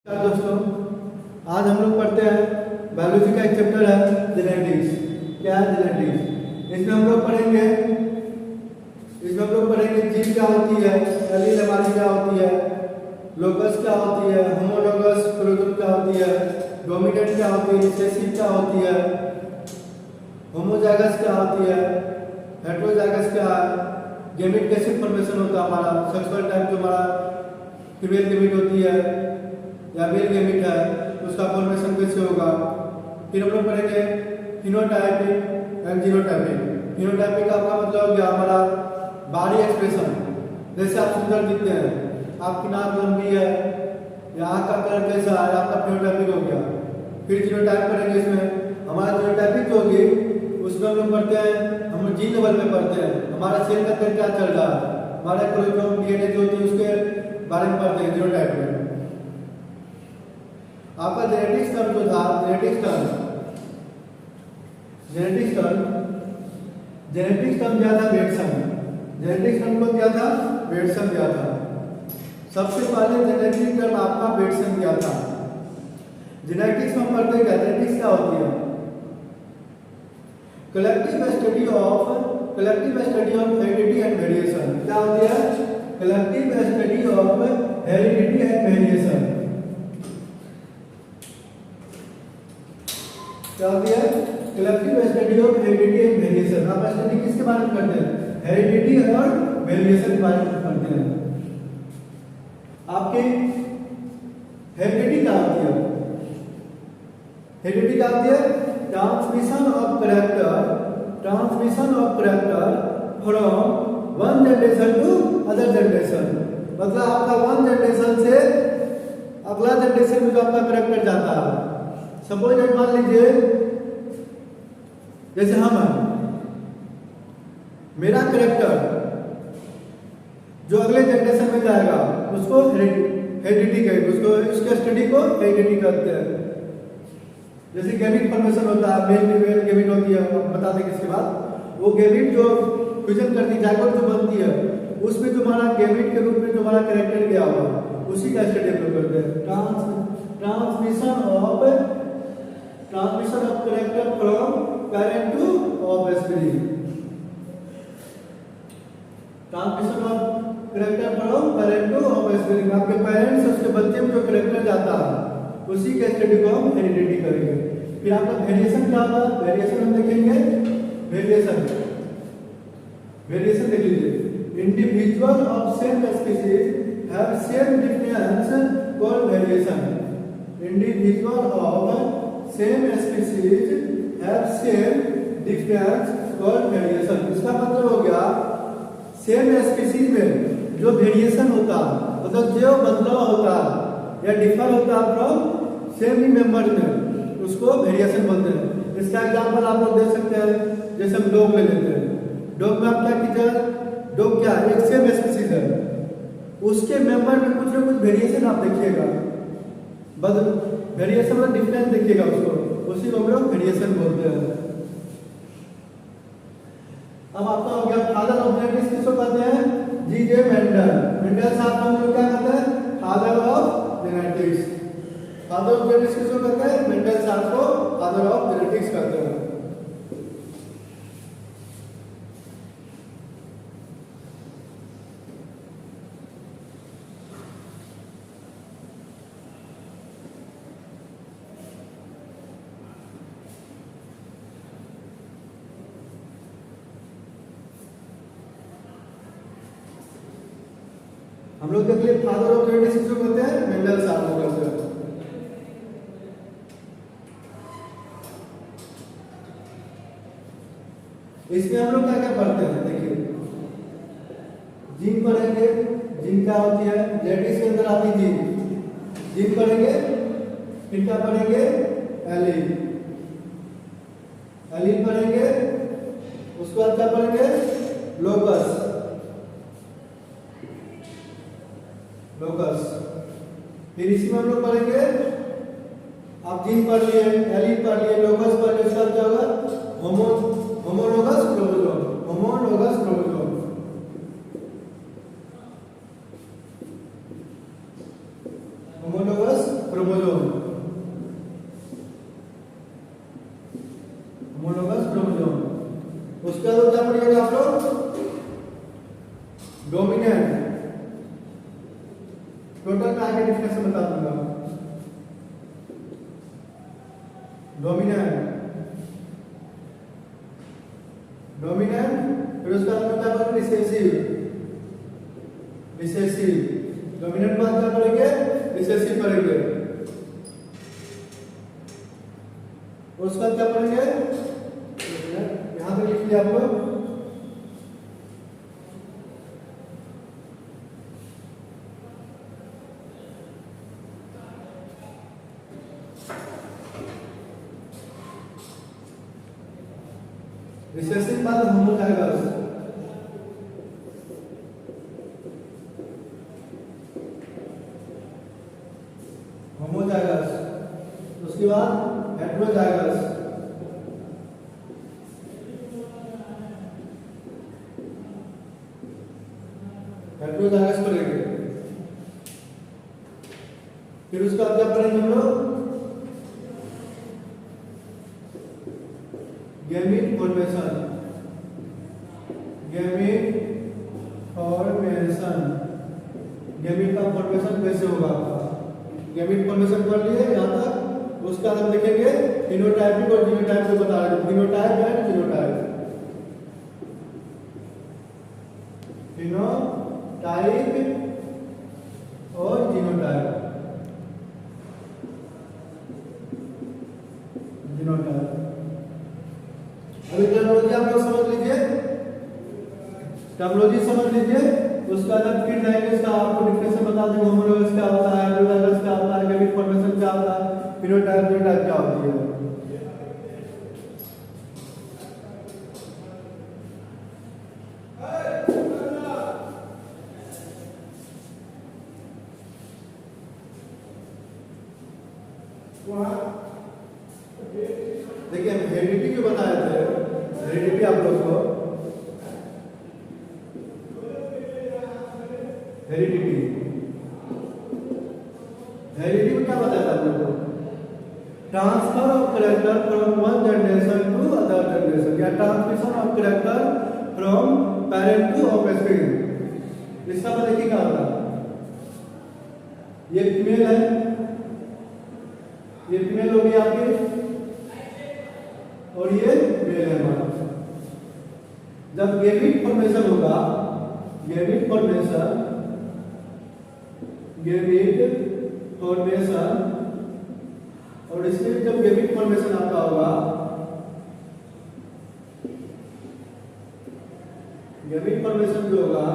नमस्कार दोस्तों, आज हम लोग पढ़ते हैं बायोलॉजी का एक चैप्टर है जेनेटिक्स। क्या है जेनेटिक्स? इसमें हम लोग पढ़ेंगे जीन क्या होती है, एलील हमारी क्या होती है, लोकस क्या होती है, होमोलोगस क्रोमोसोम क्या होती है, डोमिनेंट क्या होती है, रिसेसिव क्या होती है, होमोजाइगस क्या होती है, हेटेरोजाइगस क्या है, गैमेट कैसे फॉर्मेशन होता है, हमारा सेक्सुअल टाइप जो हमारा फीमेल गैमेट होती है या मेल गैमेट है उसका फॉर्मेशन कैसे होगा। फिर हम लोग पढ़ेंगे फिनोटाइपिक एंड जीनोटाइपिक। फिनोटाइपिक का मतलब हो गया हमारा बॉडी एक्सप्रेशन, जैसे आप सुंदर दिखते हैं, आपकी नाक लंबी है या आँख का कलर कैसा है, आपका फिनोटाइपिक हो गया। फिर जीनोटाइप पढ़ेंगे, इसमें हमारा जीनोटाइपिक जो होगी उसमें हम लोग पढ़ते हैं, हम जीन लेवल पे पढ़ते हैं हमारा सेल का अंदर क्या चल रहा है, हमारा क्रोमोसोम डीएनए जो होती है उसके बारे में पढ़ते हैं जीनोटाइप में। आपका जेनेटिक्स टर्म जो था, जेनेटिक्स टर्म क्या था? वेटसन। जेनेटिक्स टर्म को क्या था? वेटसन दिया था। सबसे पहले जेनेटिक टर्म आपका वेटसन दिया था। जेनेटिक्स में पढ़ते क्या? जेनेटिक्स क्या होती है? Collective study of heredity and variation. क्या होती है? Collective study of heredity and variation. क्या होती है? Collective study of heredity and variation. आप स्टडी किसके बारे में करते हैं? हेरिडिटी और वेरिएशन के बारे में पढ़ते हैं। आपकी हेरिडिटी क्या होती है? हेरिडिटी क्या होती है? Transmission of character from one generation to other generation. मतलब आपका वन जनरेशन से अगला जनरेशन में जो आपका कैरेक्टर जाता है। सपोज मान लीजिए जैसे हम हैं, मेरा कैरेक्टर जो अगले जनरेशन में जाएगा उसको हेरिडिटी कहेंगे, उसको उसके स्टडी को हेरिडिटी कहते हैं। जैसे गैमेट फॉर्मेशन होता है, मेल फीमेल गैमेट होती है, बता दें किसके बाद वो गैमेट जो फ्यूजन करती है, जाइगोट जो बनती है, उसमें जो हमारा गैमेट के रूप में जो हमारा कैरेक्टर गया हुआ उसी का स्टडी हम लोग करते हैं। Transmission of character from parent to offspring. Transmission of character from parent to offspring. आपके पेरेंट्स से उसके बच्चे में जो कैरेक्टर जाता है उसी के स्टडी को हम हेरिडिटी करेंगे। फिर आपका वेरिएशन क्या होगा? वेरिएशन हम देखेंगे। वेरिएशन देख लीजिए। Individual of same species have same difference called variation. Individual of same species have same difference called variation. इसका मतलब हो गया सेम स्पीशीज में जो वेरिएशन होता है, मतलब जो बदलाव होता है या डिफर होता है फ्रॉम सेम ही मेंबर में, उसको वेरिएशन बोलते हैं। इसका एग्जांपल आप लोग दे सकते हैं, जैसे हम डॉग ले लेते हैं। डॉग में आप क्या कीजिए, डॉग क्या एक सेम स्पीशीज है, उसके मेंबर में कुछ ना कुछ वेरिएशन आप देखिएगा, वेरिएशन मतलब डिफरेंस देखिएगा उसको, उसी को हम लोग वेरिएशन बोलते हैं। अब आपका हो गया फादर ऑफ जेनेटिक्स किसको कहते हैं? जी.जे. मेंडल साहब को हम लोग क्या कहते हैं? Father of genetics. Father of genetics किसको कहते हैं? मेंडल साहब को फादर ऑफ जेनेटिक्स कहते हैं। हम लोग देख लिए फादर ऑफ जेनेटिक्स किसको कहते हैं? मेंडल साहब को कहते हैं। इसमें हम लोग क्या क्या पढ़ते हैं? देखिए, जीन पढ़ेंगे। जीन क्या होती है? जेनेटिक्स के अंदर आती जीन। जीन पढ़ेंगे। फिर क्या पढ़ेंगे? एलील। एलील पढ़ेंगे। उसके बाद क्या पढ़ेंगे? लोकस। फिर इसी में हम लोग पढ़ेंगे, आप जीन पढ़ लिए, एलील पढ़ लिए, लोकस पढ़ लिए, उसका क्या होगा? Homologous chromosome. Homologous chromosome, homologous chromosome. उसके बाद क्या पढ़िएगा आप लोग? डोमिनेंट। टोटल में आगे डिस्कशन बता दूंगा। डोमिनेंट, डोमिनेंट, फिर उसका मतलब क्या पढ़ेंगे? Recessive, recessive. डोमिनेंट बाद क्या पढ़ेंगे? रिसेसिव पढ़ेंगे। उसका क्या पढ़ेंगे? यहां पे लिख लिया आप लोग। रिसेसिव बाद होमोजाइगस, होमोजाइगस। उसके बाद हेटेरोजाइगस, हेटेरोजाइगस पढ़ेंगे। फिर उसका क्या पढ़ेंगे हम लोग? Gamete formation, gamete formation, gamete का फॉर्मेशन कैसे होगा आपका? गैमीट फॉर्मेशन कर लिए यहाँ तक। उसका हम देखेंगे फिनोटाइपिक और जीनोटाइप को बता रहे हैं। फिनोटाइप एंड जीनोटाइप, फिनोटाइप और जीनोटाइप, जीनोटाइप। अभी टर्मिनोलॉजी आप लोग समझ लीजिए, टर्मिनोलॉजी समझ लीजिए। उसका अलग फिर जाएंगे, इसका आपको डिफरेंस बता देंगे। होमोलोगस क्या होता है, हेटेरोजाइगस क्या होता है, गैमीट फॉर्मेशन क्या होता है, फिनोटाइप जीनोटाइप क्या होती है। देखिए हम हेरिडिटी क्यों बताए थे? हेरिडिटी आप लोग को, हेरिडिटी, हेरिडिटी में क्या बताया था आप लोग को? Transfer of character from one generation to other generation, या transmission of character from parent to offspring. इसका मतलब देखिए क्या होता है? ये फीमेल है, ये फीमेल होगी आपकी, और ये मेल है हमारा। जब गैमीट फॉर्मेशन होगा, गैमीट फॉर्मेशन, गैमीट फॉर्मेशन, और इसमें जब गैमीट फॉर्मेशन आपका होगा, गैमीट फॉर्मेशन जो होगा,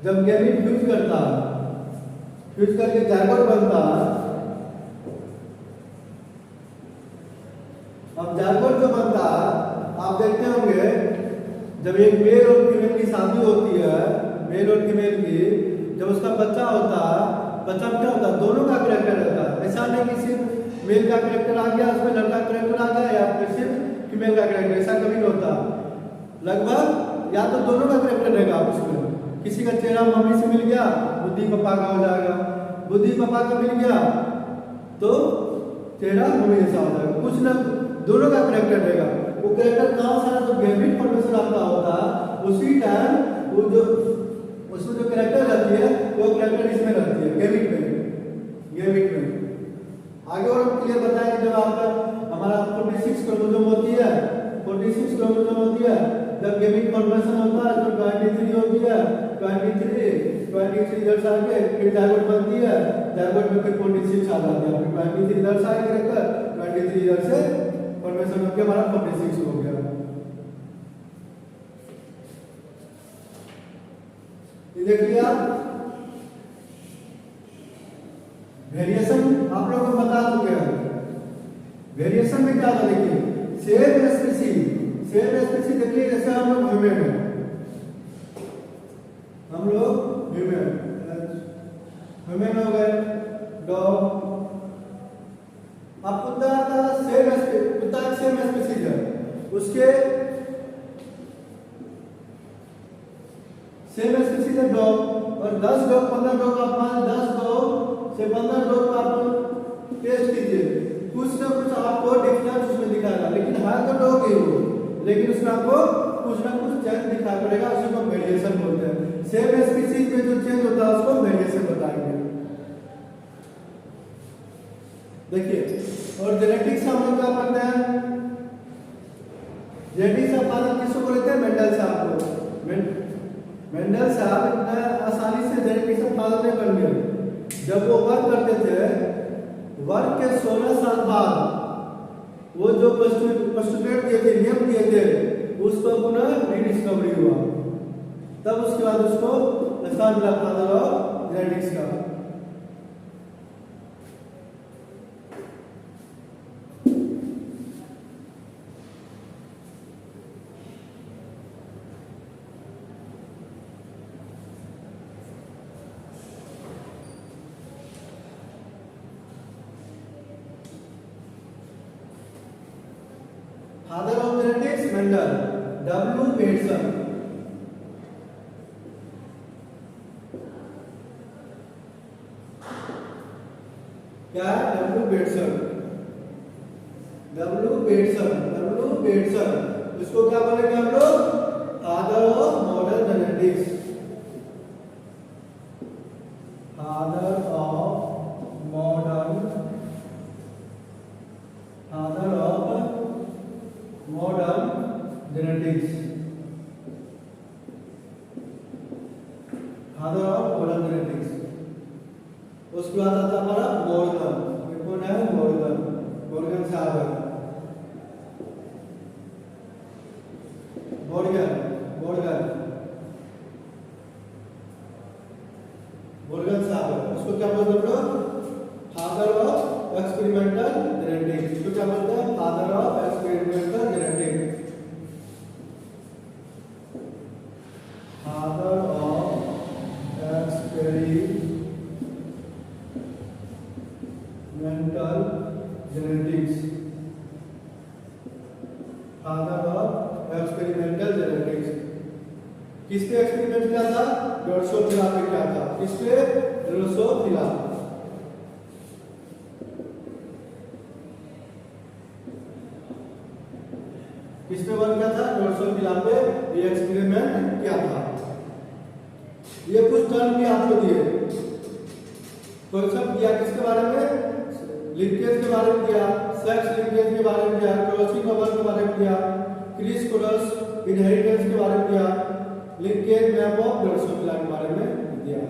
जब गैमीट फ्यूज करता है, फ्यूज करके जाइगोट बनता है। अब जाइगोट जो बनता है आप देखते होंगे, जब एक मेल और फीमेल की शादी होती है, मेल और फीमेल की, जब उसका बच्चा होता है, बच्चा में क्या होता है? दोनों का कैरेक्टर रहता है। ऐसा नहीं कि सिर्फ मेल का कैरेक्टर आ गया, उसमें लड़का कैरेक्टर आ गया, या फिर सिर्फ फीमेल का कैरेक्टर, ऐसा कभी नहीं होता। लगभग या तो दोनों का कैरेक्टर रहेगा उसमें। किसी का चेहरा मम्मी से मिल गया, बुद्धि पापा का हो जाएगा, बुद्धि पापा का मिल गया तो चेहरा मम्मी जैसा हो जाएगा। कुछ ना दोनों का कैरेक्टर रहेगा। वो कैरेक्टर कहाँ सारा जो गैमीट फॉर्मेशन आपका होता है, उसी टाइम वो जो उसमें जो कैरेक्टर रहती है, वो कैरेक्टर इसमें रहती है, गैमीट में, गैमीट में। आगे और क्लियर बताएंगे। जब आपका हमारा 46 क्रोमोसोम होती है, 46 क्रोमोसोम होती है, जब गैमीट फॉर्मेशन होता है तो 23 होती है, 23 इधर से आके फिर जाइगोट बनती है, जाइगोट में फिर 46 आ जाती है, फिर 23 इधर से आके कैरेक्टर, 23 इधर से फॉर्मेशन होकर हमारा 46 हो गया। ये देखिए आप, वेरिएशन आप लोगों को बता चुके हैं। वेरिएशन में क्या था देखिए, सेम स्पीसीज, सेम स्पीसीज देखिए, जैसे हम लोग ह्यूमन है, हम लोग ह्यूमन, ह्यूमन हो गए, डॉग, आप कुत्ता का सेम, कुत्ता सेम स्पीसीज है, उसके सेम स्पीसीज है डॉग, और 10 डॉग 15 डॉग आप मान 10 डॉग से 15 लोग को आप टेस्ट कीजिए, कुछ ना कुछ आपको डिफरेंस उसमें दिखाएगा, लेकिन हर तो लोग ही हो, लेकिन उसमें आपको कुछ ना कुछ चेंज दिखा पड़ेगा, उसी को वेरिएशन बोलते हैं। सेम स्पीशीज में जो चेंज होता है उसको वेरिएशन बताएंगे। देखिए, और जेनेटिक्स हम लोग क्या पढ़ते हैं, जेनेटिक्स का फादर किसको बोलते हैं, मेंडल साहब को। मेंडल साहब इतना आसानी से जेनेटिक्स का फादर नहीं बन गए। जब वो वर्क करते थे, वर्क के 16 साल बाद वो जो पोस्टुलेट दिए थे, नियम दिए थे, उसको पुनः रीडिस्कवरी हुआ, तब उसके बाद उसको स्थान मिला फादर ऑफ जेनेटिक्स का। Father of genetics Mendel, W Bateson. क्या है, W Bateson, W Bateson, W Bateson. इसको क्या बोलेंगे हम लोग, father of modern genetics, father of modern, father of modern genetics, father of modern genetics. उसके बाद आता हमारा मॉर्गन, ये कौन है, मॉर्गन, मॉर्गन साहब है, मॉर्गन, मॉर्गन, मॉर्गन साहब है। उसको क्या बोलते हैं लोग, फादर ऑफ एक्सपेरिमेंटल जेनेटिक्स। इसको क्या बोलते हैं, father of experimental genetics, father of experimental genetics, father of experimental genetics. किस पे एक्सपेरिमेंट किया था, ड्रोसोफिला पे किया था। किस पे, ड्रोसोफिला। किस पे वर्क किया था, ड्रोसोफिला पे ये एक्सपेरिमेंट किया था। ये कुछ टर्म भी आपको दिए, कॉन्सेप्ट दिया किसके बारे में, लिंकेज के बारे में दिया, सेक्स लिंकेज के बारे में दिया, क्रॉसिंग ओवर के बारे में दिया, क्रिस क्रॉस इनहेरिटेंस के बारे में दिया, लिंकेज मैप ऑफ ड्रोसोफिला के बारे में दिया।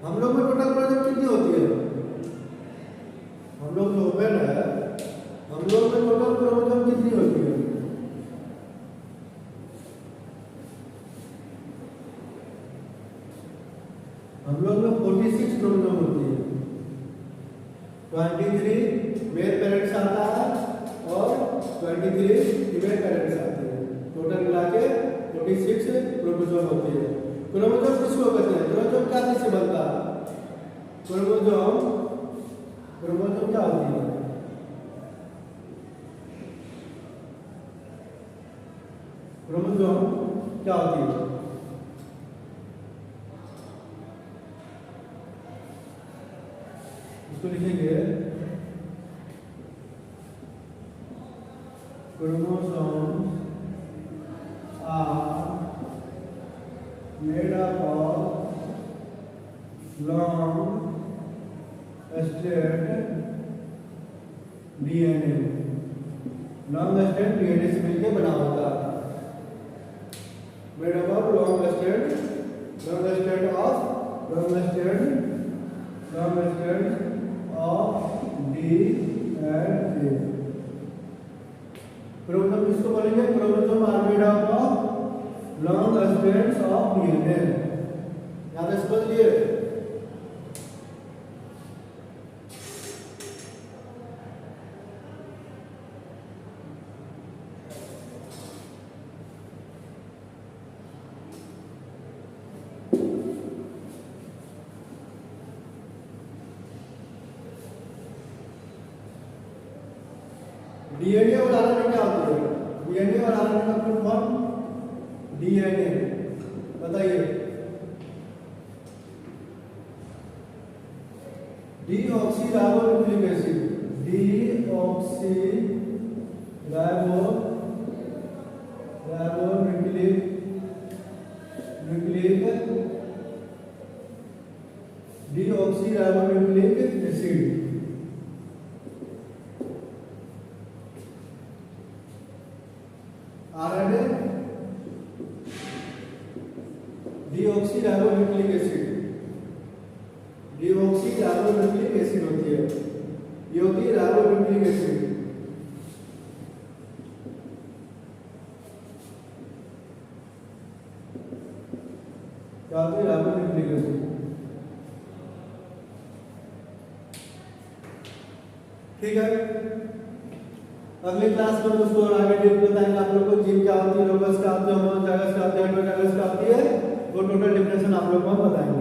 हम लोग में टोटल प्रोजेक्ट कितनी होती है, हम लोग जो ओपन है, हम लोग में टोटल क्रोमोसोम कितनी होती है, हम लोग में 46 क्रोमोसोम होती है। 23 मेल पेरेंट्स आता है और 23 फीमेल पेरेंट्स आते हैं, टोटल मिला के 46 क्रोमोसोम होती है। क्रोमोसोम किसको कहते हैं, क्रोमोसोम क्या चीज से बनता है, क्रोमोसोम, क्रोमोसोम क्या होती है, क्रोमोसोम क्या होती है, इसको लिखेंगे, chromosomes are made up of long straight DNA, long straight DNA से मिलकर बना होता है। Made up of long straight of DNA. Chromosome किसको बोलेंगे, chromosome are made up of long straights of DNA. याद है, समझ लिए। डीएनए और आरएनए क्या होती है, डीएनए और आरएनए का फुल फॉर्म DNA, बताइए deoxyribonucleic acid, deoxyribonucleic acid RNA deoxyribonucleic acid होती है, ये होती है राइबोन्यूक्लिक एसिड। क्या होती है राइबोन्यूक्लिक एसिड। ठीक है, अगले क्लास में उसको और आगे डेट बताएंगे आप लोग को। जिम क्या होती है, लोकस क्या होती है, होमोजाइगस क्या होती है, हेटेरोजाइगस क्या होती है, वो टोटल डिफिनेशन आप लोग को हम बताएंगे।